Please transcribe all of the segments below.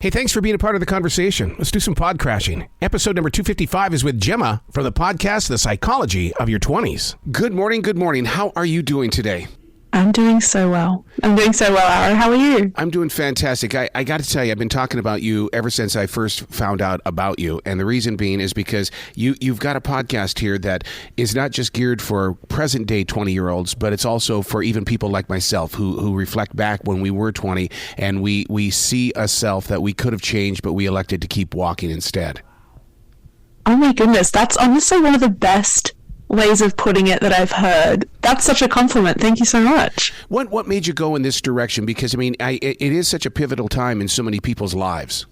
Hey, thanks for being a part of the conversation. Let's do some pod crashing. Episode number 255 is with Jemma from the podcast, The Psychology of Your 20s. Good morning, good morning. How are you doing today? I'm doing so well. Aaron. How are you? I'm doing fantastic. I got to tell you, I've been talking about you ever since I first found out about you. And the reason being is because you've got a podcast here that is not just geared for present day 20-year-olds, but it's also for even people like myself who reflect back when we were 20 and we see a self that we could have changed, but we elected to keep walking instead. Oh my goodness. That's honestly one of the best ways of putting it that I've heard. That's such a compliment. Thank you so much. What made you go in this direction? Because, I mean, it is such a pivotal time in so many people's lives.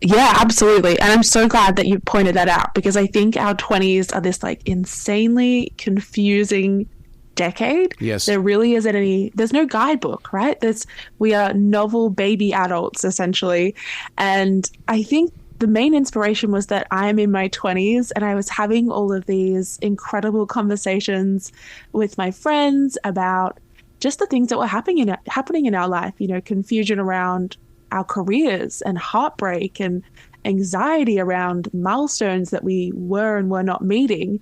Yeah, absolutely. And I'm so glad that you pointed that out, because I think our 20s are this like insanely confusing decade. Yes. There really isn't there's no guidebook, right? We are novel baby adults, essentially. And I think the main inspiration was that I'm in my 20s and I was having all of these incredible conversations with my friends about just the things that were happening in our life, confusion around our careers and heartbreak and anxiety around milestones that we were and were not meeting.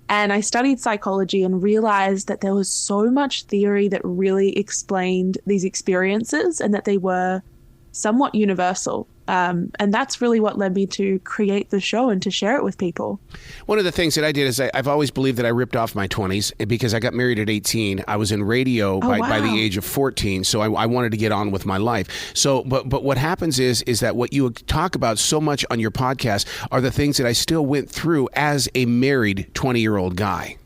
And I studied psychology and realized that there was so much theory that really explained these experiences and that they were somewhat universal. And that's really what led me to create the show and to share it with people. One of the things that I did is I've always believed that I ripped off my 20s because I got married at 18. I was in radio by the age of 14, so I wanted to get on with my life. So, but what happens is that what you talk about so much on your podcast are the things that I still went through as a married 20-year-old guy.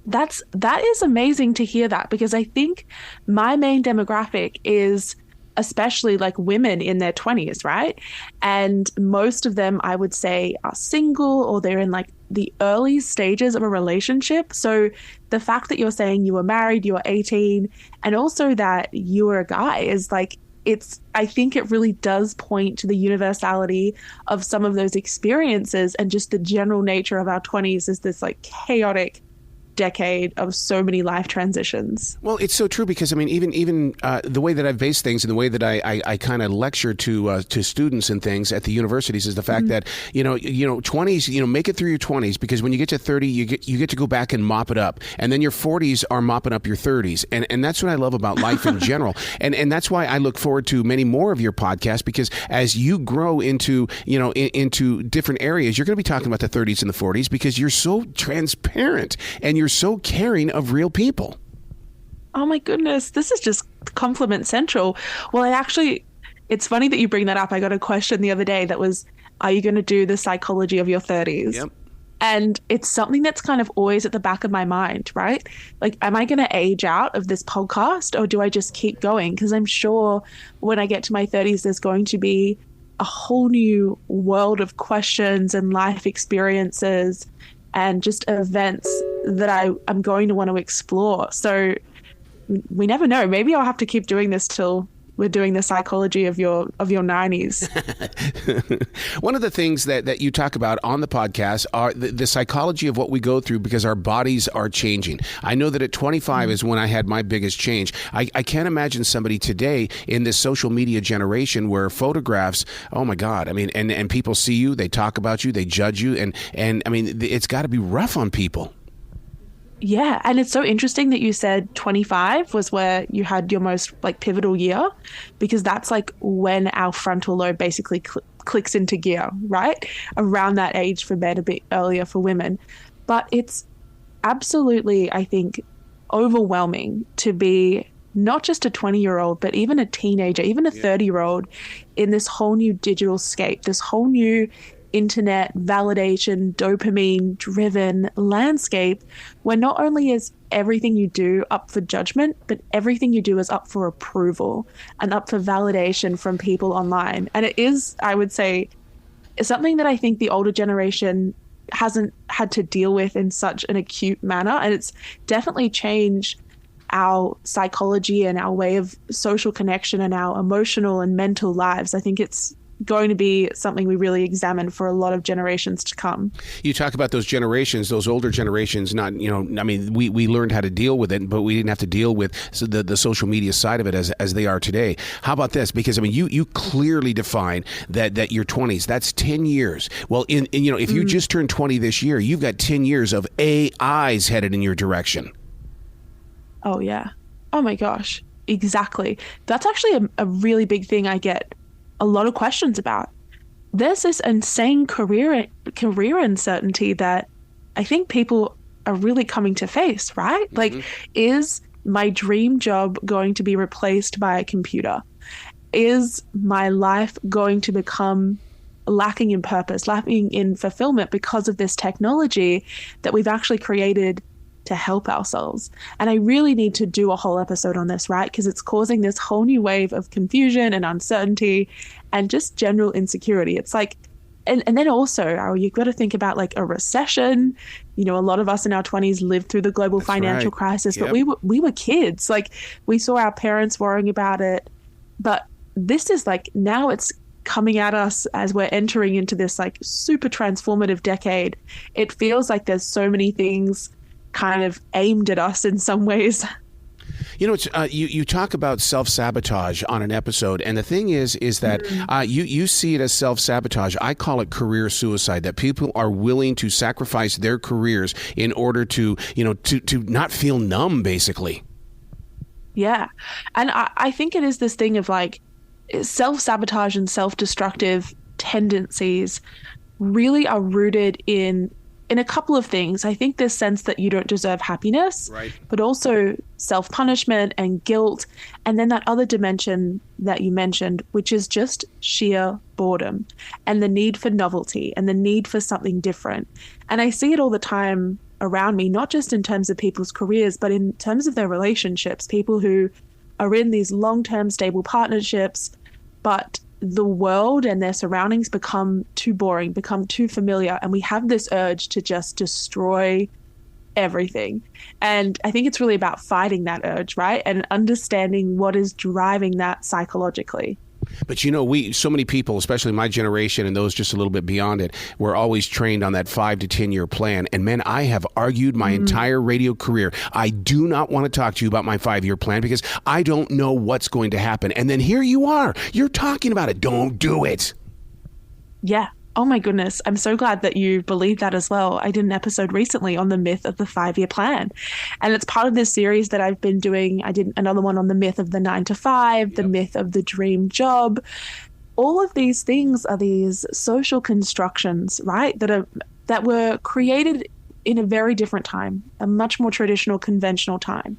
That is amazing to hear that, because I think my main demographic is especially like women in their 20s, right? And most of them, I would say, are single or they're in like the early stages of a relationship. So the fact that you're saying you were married, you were 18, and also that you were a guy is like, I think it really does point to the universality of some of those experiences, and just the general nature of our 20s is this like chaotic decade of so many life transitions. Well, it's so true, because I mean, even the way that I've based things and the way that I kind of lecture to students and things at the universities is the fact that 20s, make it through your 20s, because when you get to 30, you get to go back and mop it up, and then your 40s are mopping up your 30s, and that's what I love about life in general, and that's why I look forward to many more of your podcasts, because as you grow into into different areas, you're going to be talking about the 30s and the 40s, because you're so transparent and you're so caring of real people. Oh my goodness, this is just compliment central. Well, it's funny that you bring that up. I got a question the other day that was, are you going to do the psychology of your 30s? Yep. And it's something that's kind of always at the back of my mind, right? Like, am I going to age out of this podcast, or do I just keep going? Because I'm sure when I get to my 30s, there's going to be a whole new world of questions and life experiences and just events that I'm going to want to explore. So we never know. Maybe I'll have to keep doing this till we're doing the psychology of your 90s. One of the things that you talk about on the podcast are the psychology of what we go through, because our bodies are changing. I know that at 25 is when I had my biggest change. I can't imagine somebody today in this social media generation where photographs, oh my God, I mean, and people see you, they talk about you, they judge you, and I mean, it's got to be rough on people. Yeah, and it's so interesting that you said 25 was where you had your most like pivotal year, because that's like when our frontal lobe basically clicks into gear, right? Around that age for men, a bit earlier for women. But it's absolutely, I think, overwhelming to be not just a 20-year-old, but even a teenager, even a 30-year-old in this whole new digital scape, this whole new internet validation, dopamine driven landscape, where not only is everything you do up for judgment, but everything you do is up for approval and up for validation from people online. And it is, I would say, something that I think the older generation hasn't had to deal with in such an acute manner. And it's definitely changed our psychology and our way of social connection and our emotional and mental lives. I think it's going to be something we really examine for a lot of generations to come. You talk about those generations, those older generations, not, I mean, we learned how to deal with it, but we didn't have to deal with the social media side of it as they are today. How about this? Because, I mean, you clearly define that your 20s, that's 10 years. Well, if you just turned 20 this year, you've got 10 years of AIs headed in your direction. Oh, yeah. Oh, my gosh. Exactly. That's actually a really big thing I get a lot of questions about. There's this insane career uncertainty that I think people are really coming to face, right? Mm-hmm. Like, is my dream job going to be replaced by a computer? Is my life going to become lacking in purpose, lacking in fulfillment because of this technology that we've actually created to help ourselves? And I really need to do a whole episode on this, right? Because it's causing this whole new wave of confusion and uncertainty and just general insecurity. It's like, and then also, you've got to think about like a recession. A lot of us in our 20s lived through the global financial crisis, but we were kids. Like, we saw our parents worrying about it. But this is like, now it's coming at us as we're entering into this like super transformative decade. It feels like there's so many things kind of aimed at us in some ways. It's you talk about self-sabotage on an episode, and the thing is that you see it as self-sabotage. I call it career suicide, that people are willing to sacrifice their careers in order to not feel numb, basically. Yeah. And I think it is this thing of like self-sabotage and self-destructive tendencies really are rooted in a couple of things. I think this sense that you don't deserve happiness, right, but also self-punishment and guilt. And then that other dimension that you mentioned, which is just sheer boredom and the need for novelty and the need for something different. And I see it all the time around me, not just in terms of people's careers, but in terms of their relationships, people who are in these long-term stable partnerships, but the world and their surroundings become too boring, become too familiar, and we have this urge to just destroy everything. And I think it's really about fighting that urge, right? And understanding what is driving that psychologically. But so many people, especially my generation and those just a little bit beyond it, were always trained on that 5 to 10 year plan. And man, I have argued my entire radio career. I do not want to talk to you about my 5-year plan because I don't know what's going to happen. And then here you are. You're talking about it. Don't do it. Yeah. Oh my goodness. I'm so glad that you believe that as well. I did an episode recently on the myth of the 5-year plan. And it's part of this series that I've been doing. I did another one on the myth of the 9 to 5, the myth of the dream job. All of these things are these social constructions, right? That were created in a very different time, a much more traditional, conventional time.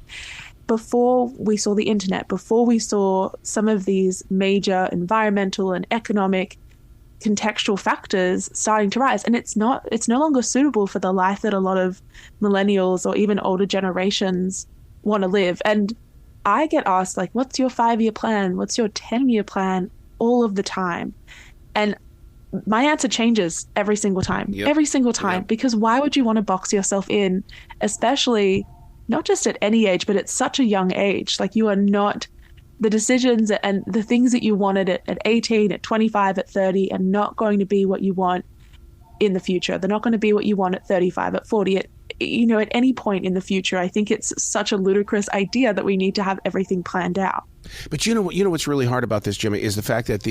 Before we saw the internet, before we saw some of these major environmental and economic contextual factors starting to rise, and it's no longer suitable for the life that a lot of millennials or even older generations want to live. And I get asked, like, what's your 5-year plan? What's your 10-year plan? All of the time. And my answer changes every single time, because why would you want to box yourself in, especially not just at any age, but at such a young age? Like, you are not, the decisions and the things that you wanted at 18, at 25, at 30 are not going to be what you want in the future. They're not going to be what you want at 35, at 40, at any point in the future. I think it's such a ludicrous idea that we need to have everything planned out. But you know what's really hard about this, Jemma, is the fact that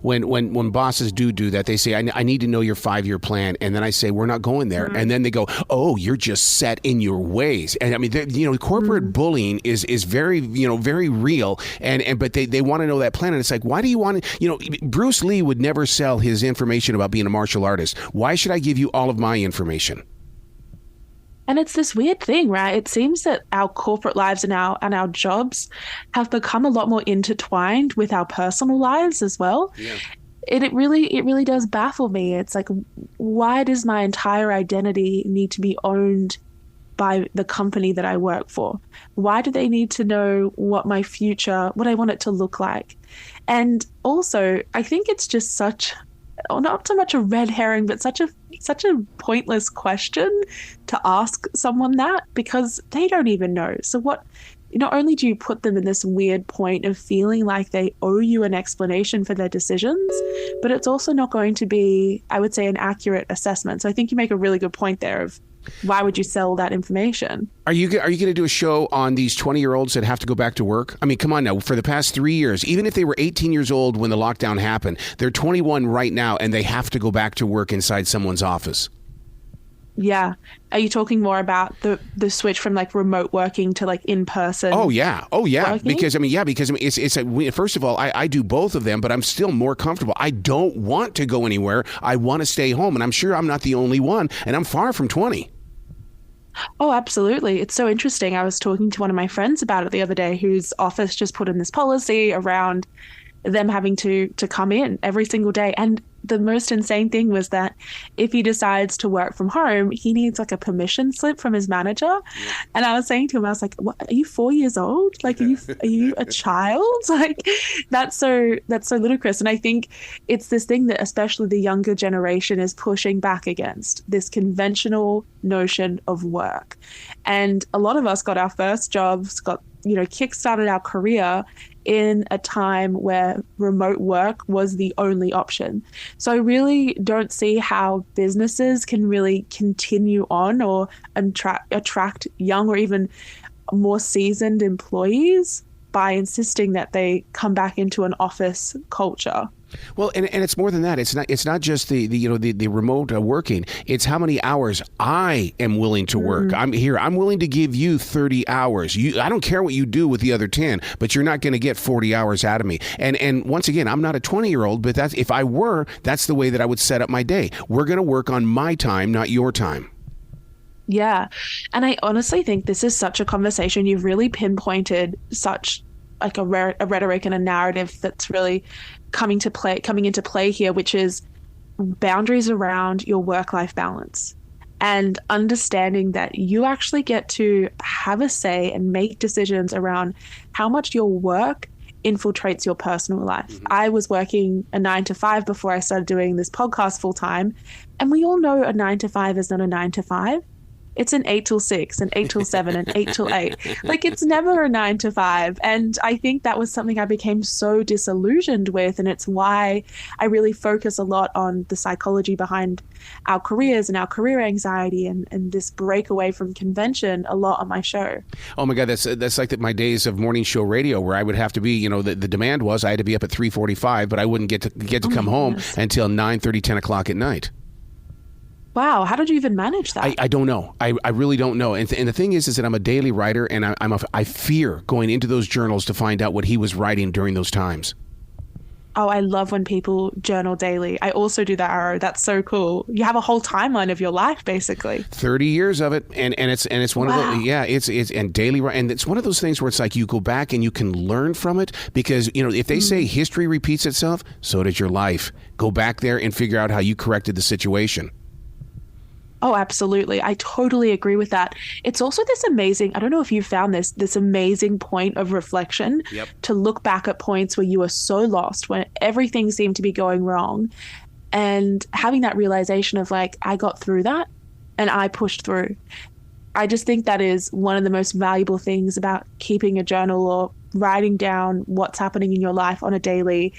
when bosses do that, they say, I need to know your 5-year plan, and then I say, we're not going there, and then they go, oh, you're just set in your ways. And I mean, corporate bullying is very very real, but they want to know that plan, and it's like, why do you want to? Bruce Lee would never sell his information about being a martial artist. Why should I give you all of my information? And it's this weird thing, right? It seems that our corporate lives and our jobs have become a lot more intertwined with our personal lives as well. Yeah. It really does baffle me. It's like, why does my entire identity need to be owned by the company that I work for? Why do they need to know what my future, what I want it to look like? And also, I think it's just not so much a red herring, but such a pointless question to ask someone that, because they don't even know. So what not only do you put them in this weird point of feeling like they owe you an explanation for their decisions, but it's also not going to be, I would say, an accurate assessment. So I think you make a really good point there of why would you sell that information? Are you going to do a show on these 20-year-olds that have to go back to work? I mean, come on now. For the past 3 years, even if they were 18 years old when the lockdown happened, they're 21 right now and they have to go back to work inside someone's office. Yeah. Are you talking more about the switch from like remote working to like in person? Oh yeah. Working? Because it's first of all, I do both of them, but I'm still more comfortable. I don't want to go anywhere. I want to stay home, and I'm sure I'm not the only one, and I'm far from 20. Oh, absolutely. It's so interesting. I was talking to one of my friends about it the other day, whose office just put in this policy around them having to come in every single day. And the most insane thing was that if he decides to work from home, he needs like a permission slip from his manager. Yeah. And I was saying to him, I was like, "What? Are you 4 years old? Like, are you a child?" Like, that's so ludicrous. And I think it's this thing that especially the younger generation is pushing back against, this conventional notion of work. And a lot of us got our first jobs, kickstarted our career in a time where remote work was the only option. So I really don't see how businesses can really continue on or attract young or even more seasoned employees by insisting that they come back into an office culture. Well, and it's more than that. It's not just the remote working. It's how many hours I am willing to work. I'm willing to give you 30 hours. I don't care what you do with the other 10, but you're not going to get 40 hours out of me. And once again, I'm not a 20-year-old, but if I were, that's the way that I would set up my day. We're going to work on my time, not your time. Yeah. And I honestly think this is such a conversation. You've really pinpointed such like a rhetoric and a narrative that's really coming into play here, which is boundaries around your work-life balance and understanding that you actually get to have a say and make decisions around how much your work infiltrates your personal life. Mm-hmm. I was working a 9 to 5 before I started doing this podcast full time. And we all know a 9 to 5 is not a 9 to 5. It's an 8 till 6, an 8 till 7, an 8 till 8. Like, it's never a 9 to 5. And I think that was something I became so disillusioned with. And it's why I really focus a lot on the psychology behind our careers and our career anxiety and this break away from convention a lot on my show. Oh my God, that's like my days of morning show radio where I would have to be, the demand was I had to be up at 3:45, but I wouldn't get to come home until 9:30, 10 o'clock at night. Wow, how did you even manage that? I don't know. I really don't know. And the thing is that I'm a daily writer, and I fear going into those journals to find out what he was writing during those times. Oh, I love when people journal daily. I also do that, Arrow. That's so cool. You have a whole timeline of your life, basically. 30 years of it, and it's one of the it's daily, and it's one of those things where it's like you go back and you can learn from it because if they say history repeats itself, so does your life. Go back there and figure out how you corrected the situation. Oh, absolutely. I totally agree with that. It's also this amazing, I don't know if you found this amazing point of reflection to look back at points where you were so lost, when everything seemed to be going wrong, and having that realization of like, I got through that and I pushed through. I just think that is one of the most valuable things about keeping a journal or writing down what's happening in your life on a daily,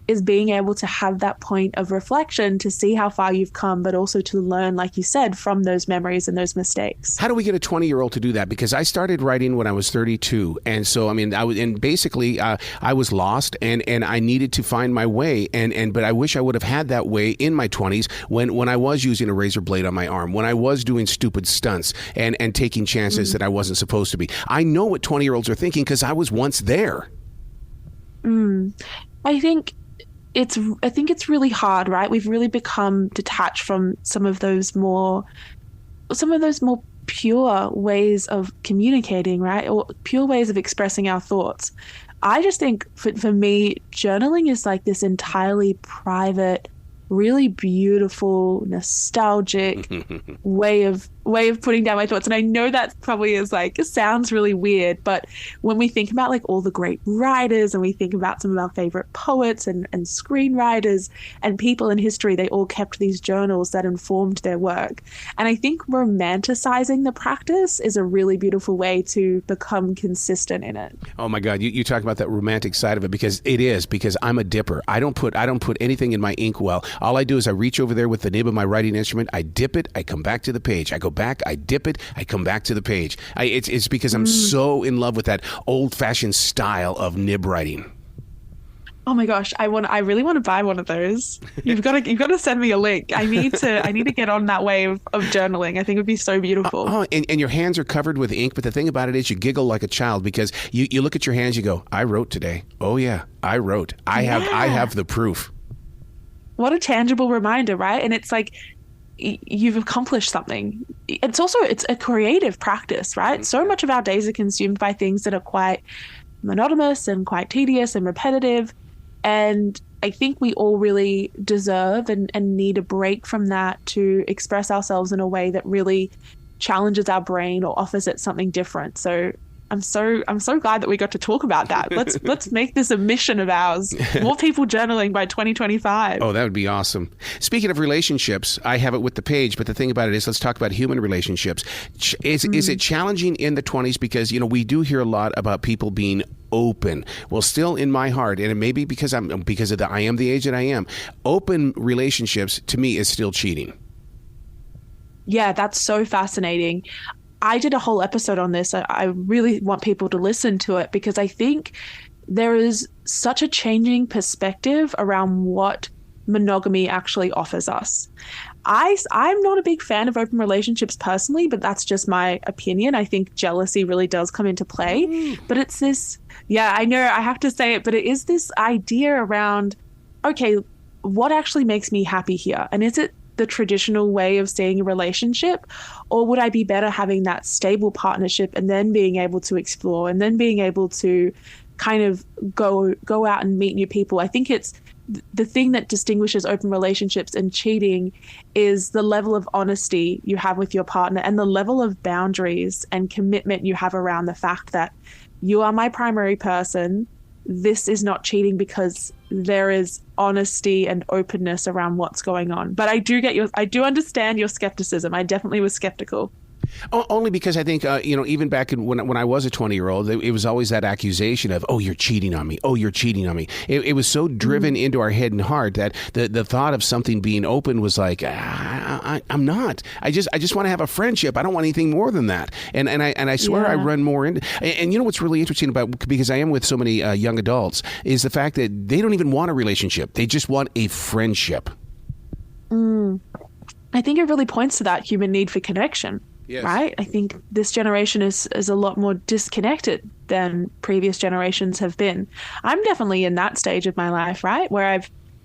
is being able to have that point of reflection to see how far you've come, but also to learn, like you said, from those memories and those mistakes. How do we get a 20-year-old to do that? Because I started writing when I was 32. And so, I mean, I was lost and I needed to find my way. But I wish I would have had that way in my 20s when I was using a razor blade on my arm, when I was doing stupid stunts and taking chances that I wasn't supposed to be. I know what 20-year-olds are thinking because I was once there. I think it's really hard, right? We've really become detached from some of those more pure ways of communicating, right? Or pure ways of expressing our thoughts. I just think for me, journaling is like this entirely private, really beautiful, nostalgic way of way of putting down my thoughts. And I know that probably is like, it sounds really weird, but when we think about like all the great writers and we think about some of our favorite poets and screenwriters and people in history, they all kept these journals that informed their work. And I think romanticizing the practice is a really beautiful way to become consistent in it. Oh my God, you talk about that romantic side of it, because I'm a dipper. I don't put anything in my inkwell. All I do is I reach over there with the nib of my writing instrument, I dip it, I come back to the page. I go back, I dip it, I come back to the page. It's because I'm so in love with that old-fashioned style of nib writing. Oh my gosh, I really want to buy one of those. You've got to send me a link. I need to get on that wave of journaling. I think it would be so beautiful. And your hands are covered with ink, but the thing about it is you giggle like a child, because you look at your hands, you go, I wrote today. Oh yeah, I wrote. I have the proof. What a tangible reminder, right? And it's like, you've accomplished something. It's a creative practice, right? So much of our days are consumed by things that are quite monotonous and quite tedious and repetitive. And I think we all really deserve and need a break from that to express ourselves in a way that really challenges our brain or offers it something different. So I'm so glad that we got to talk about that. Let's make this a mission of ours. More people journaling by 2025. Oh, that would be awesome. Speaking of relationships, I have it with the page, but the thing about it is, let's talk about human relationships. Is it challenging in the 20s? Because, we do hear a lot about people being open. Well, still in my heart, and it may be because I am the age that I am, open relationships to me is still cheating. Yeah, that's so fascinating. I did a whole episode on this. I really want people to listen to it, because I think there is such a changing perspective around what monogamy actually offers us. I'm not a big fan of open relationships personally, but that's just my opinion. I think jealousy really does come into play. But it's this, yeah, I know I have to say it, but it is this idea around, okay, what actually makes me happy here? And is it the traditional way of seeing a relationship, or would I be better having that stable partnership and then being able to explore and then being able to kind of go out and meet new people? I think it's the thing that distinguishes open relationships and cheating is the level of honesty you have with your partner and the level of boundaries and commitment you have around the fact that you are my primary person. This is not cheating because there is honesty and openness around what's going on. But I do understand your skepticism. I definitely was skeptical. Only because I think, even back when I was a 20-year-old, it was always that accusation of, oh, you're cheating on me. Oh, you're cheating on me. It was so driven into our head and heart that the thought of something being open was like, I'm not. I just want to have a friendship. I don't want anything more than that. And I swear I run more into. And you know what's really interesting about, because I am with so many young adults, is the fact that they don't even want a relationship. They just want a friendship. I think it really points to that human need for connection. Yes. Right? I think this generation is a lot more disconnected than previous generations have been. I'm definitely in that stage of my life, right? Where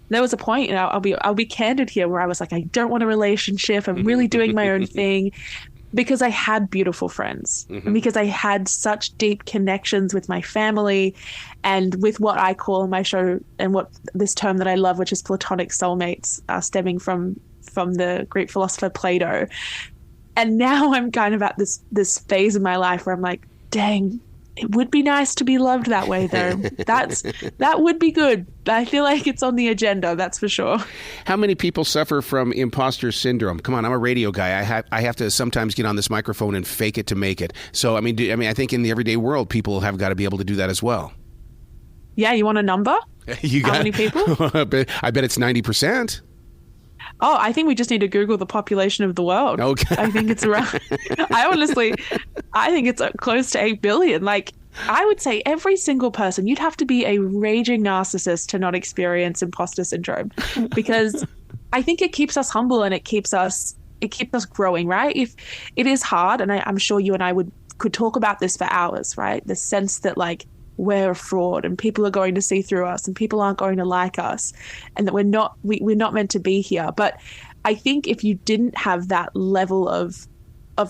there was a point, I'll be candid here, where I was like, I don't want a relationship. I'm really doing my own thing, because I had beautiful friends, and because I had such deep connections with my family and with what I call in my show, and what this term that I love, which is platonic soulmates, stemming from the Greek philosopher Plato. And now I'm kind of at this phase in my life where I'm like, dang, it would be nice to be loved that way, though. That would be good. I feel like it's on the agenda, that's for sure. How many people suffer from imposter syndrome? Come on, I'm a radio guy. I have to sometimes get on this microphone and fake it to make it. So I I think in the everyday world, people have got to be able to do that as well. Yeah, you want a number? How many people? I bet it's 90%. Oh, I think we just need to Google the population of the world. Okay. I think it's around, I think it's close to 8 billion. Like, I would say every single person, you'd have to be a raging narcissist to not experience imposter syndrome, because I think it keeps us humble and it keeps us growing, right? If it is hard, and I'm sure you and I could talk about this for hours, right? The sense that like, we're a fraud and people are going to see through us and people aren't going to like us and that we're not meant to be here. But I think if you didn't have that level of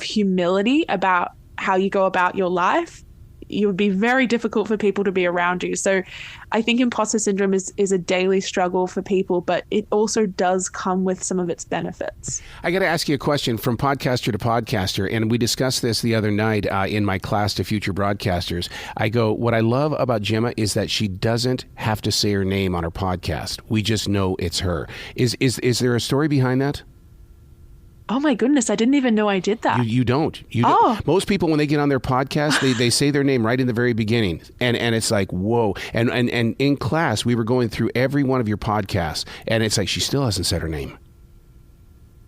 humility about how you go about your life, you would be very difficult for people to be around you. So I think imposter syndrome is a daily struggle for people, but it also does come with some of its benefits. I got to ask you a question from podcaster to podcaster, and we discussed this the other night in my class to future broadcasters. I go, what I love about Jemma is that she doesn't have to say her name on her podcast. We just know it's her. Is there a story behind that? Oh my goodness, I didn't even know I did that. You don't. Most people, when they get on their podcast, they say their name right in the very beginning. And it's like, whoa. And in class, we were going through every one of your podcasts, and it's like, she still hasn't said her name.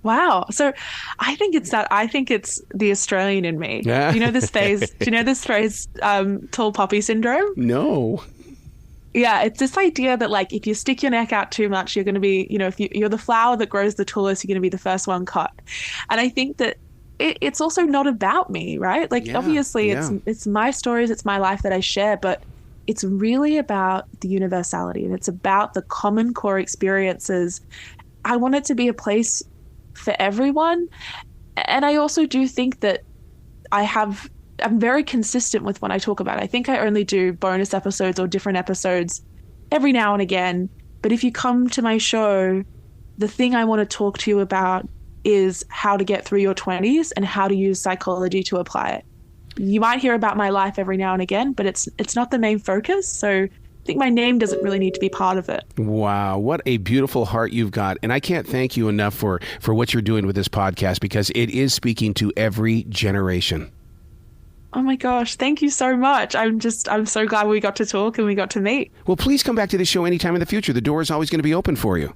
Wow. So I think it's the Australian in me. Yeah. Do you know this phrase, tall poppy syndrome? No. Yeah, it's this idea that like if you stick your neck out too much, you're going to be, if you're the flower that grows the tallest, you're going to be the first one cut. And I think that it's also not about me, right? Like obviously it's my stories, it's my life that I share, but it's really about the universality, and it's about the common core experiences. I want it to be a place for everyone. And I also do think that I'm very consistent with when I talk about it. I think I only do bonus episodes or different episodes every now and again. But if you come to my show, the thing I want to talk to you about is how to get through your 20s and how to use psychology to apply it. You might hear about my life every now and again, but it's not the main focus. So I think my name doesn't really need to be part of it. Wow, what a beautiful heart you've got. And I can't thank you enough for what you're doing with this podcast, because it is speaking to every generation. Oh my gosh, thank you so much. I'm so glad we got to talk and we got to meet. Well, please come back to the show anytime in the future. The door is always going to be open for you.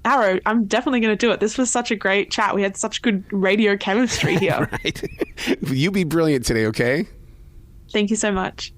Arrow, I'm definitely going to do it. This was such a great chat. We had such good radio chemistry here. Right. You be brilliant today, okay? Thank you so much.